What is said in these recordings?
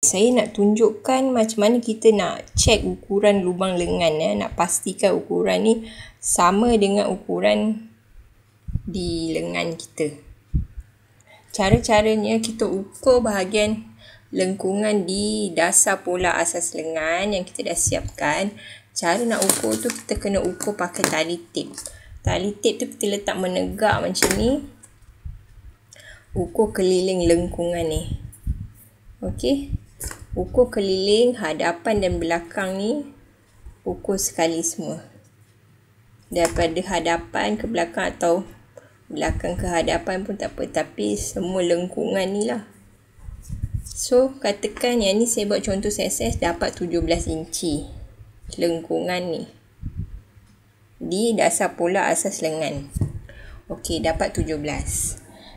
Saya nak tunjukkan macam mana kita nak check ukuran lubang lengan, nak pastikan ukuran ni sama dengan ukuran di lengan kita. Cara-caranya kita ukur bahagian lengkungan di dasar pola asas lengan yang kita dah siapkan. Cara nak ukur tu kita kena ukur pakai tali tip. Tali tip tu kita letak menegak macam ni. Ukur keliling lengkungan ni. Okey. Ukur keliling hadapan dan belakang ni. Ukur sekali semua. Daripada hadapan ke belakang atau belakang ke hadapan pun tak apa. Tapi semua lengkungan ni lah. So, katakan yang ni saya buat contoh SS dapat 17 inci. Lengkungan ni. Di dasar pola asas lengan. Okey, dapat 17.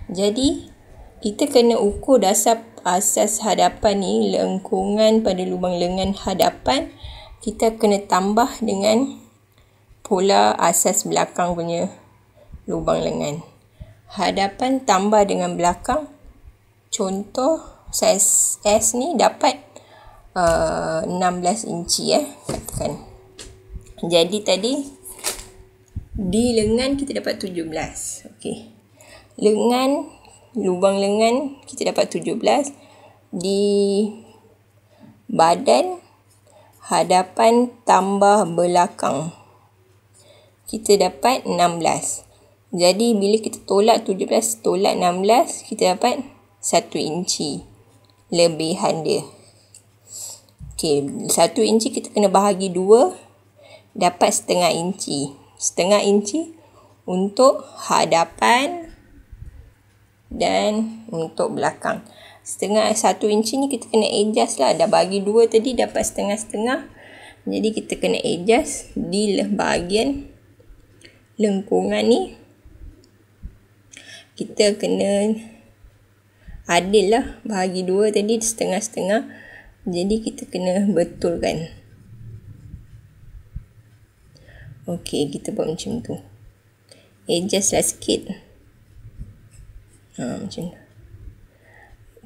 Jadi, kita kena ukur dasar asas hadapan ni, lengkungan pada lubang lengan hadapan, kita kena tambah dengan pola asas belakang punya lubang lengan. Hadapan tambah dengan belakang, contoh saiz S ni dapat 16 inci katakan. Jadi tadi di lengan kita dapat 17. Okey. Lubang lengan kita dapat 17. Di badan hadapan tambah belakang kita dapat 16. Jadi bila kita tolak 17 tolak 16 kita dapat 1 inci lebihan dia. Okey, 1 inci kita kena bahagi 2 dapat setengah inci. Setengah inci untuk hadapan dan untuk belakang. 1 inci ni kita kena adjust lah. Dah bagi 2 tadi dapat setengah-setengah. Jadi kita kena adjust di bahagian lengkungan ni. Kita kena adil lah. Bahagi 2 tadi setengah-setengah. Jadi kita kena betulkan. Okey, kita buat macam tu. Adjust lah sikit. Macam tu.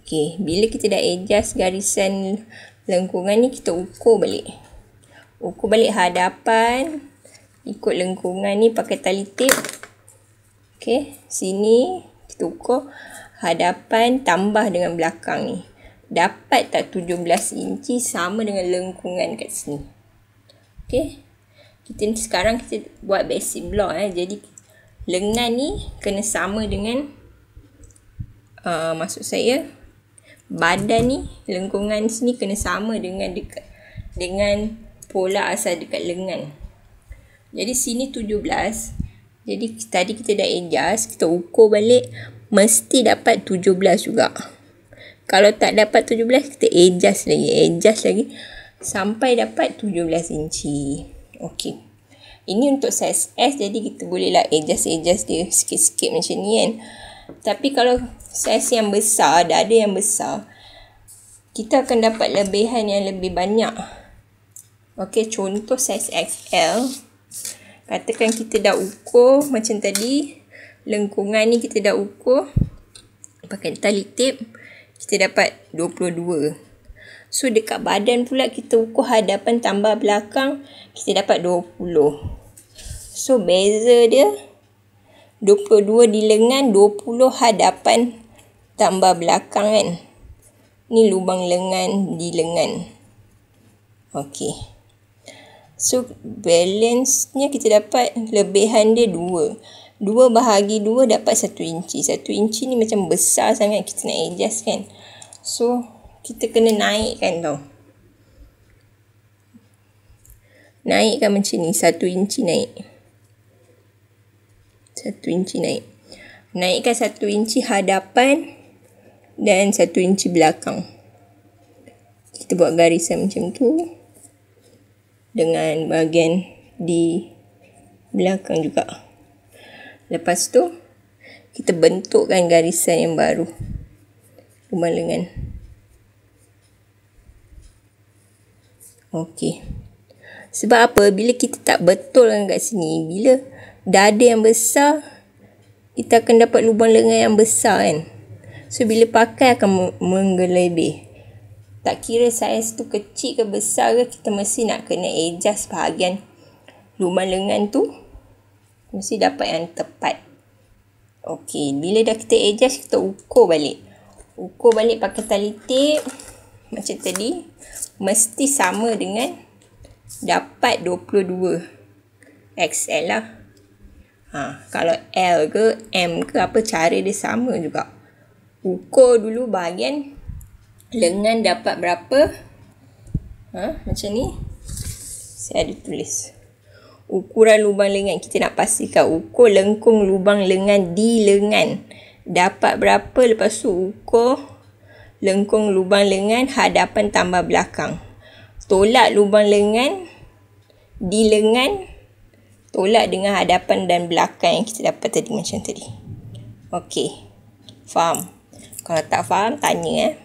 Okey, bila kita dah adjust garisan lengkungan ni, kita ukur balik. Ukur balik hadapan. Ikut lengkungan ni pakai tali tip. Okey, sini kita ukur hadapan tambah dengan belakang ni. Dapat tak 17 inci sama dengan lengkungan kat sini. Okey. Sekarang kita buat basic block. Jadi lengan ni kena sama dengan maksud saya badan ni, lengkungan sini kena sama dengan pola asal dekat lengan. Jadi sini 17. Jadi tadi kita dah adjust, kita ukur balik mesti dapat 17 juga. Kalau tak dapat 17 kita adjust lagi sampai dapat 17 inci. Okey. Ini untuk saiz S, jadi kita bolehlah adjust dia sikit-sikit macam ni kan. Tapi kalau saiz yang besar, dada yang besar, kita akan dapat lebihan yang lebih banyak. Okey, contoh saiz XL. Katakan kita dah ukur macam tadi, lengkungan ni kita dah ukur pakai tali tip, kita dapat 22. So dekat badan pula kita ukur hadapan tambah belakang, kita dapat 20. So beza dia 22 di lengan, 20 hadapan tambah belakang kan. Ni lubang lengan di lengan. Okey. So balance-nya kita dapat lebihan dia 2. 2 bahagi 2 dapat 1 inci. 1 inci ni macam besar sangat, kita nak adjust kan. So kita kena naikkan tau. Naikkan macam ni. 1 inci naik. 1 inci naik. Naikkan 1 inci hadapan dan 1 inci belakang. Kita buat garisan macam tu. Dengan bahagian di belakang juga. Lepas tu, kita bentukkan garisan yang baru. Lubang lengan. Okey. Sebab apa? Bila kita tak betulkan kat sini, bila dada yang besar, kita akan dapat lubang lengan yang besar kan. So, bila pakai akan menggelebih. Tak kira saiz tu kecil ke besar ke, kita mesti nak kena adjust bahagian lubang lengan tu. Mesti dapat yang tepat. Okey, bila dah kita adjust, kita ukur balik. Ukur balik pakai tali tip. Macam tadi. Mesti sama dengan dapat 22 XL lah. Kalau L ke M ke apa, cara dia sama juga. Ukur dulu bahagian lengan dapat berapa. Macam ni. Saya ada tulis. Ukuran lubang lengan. Kita nak pastikan ukur lengkung lubang lengan di lengan. Dapat berapa. Lepas tu ukur lengkung lubang lengan hadapan tambah belakang. Tolak lubang lengan di lengan. Tolak dengan hadapan dan belakang yang kita dapat tadi macam tadi. Okey. Faham? Kalau tak faham, tanya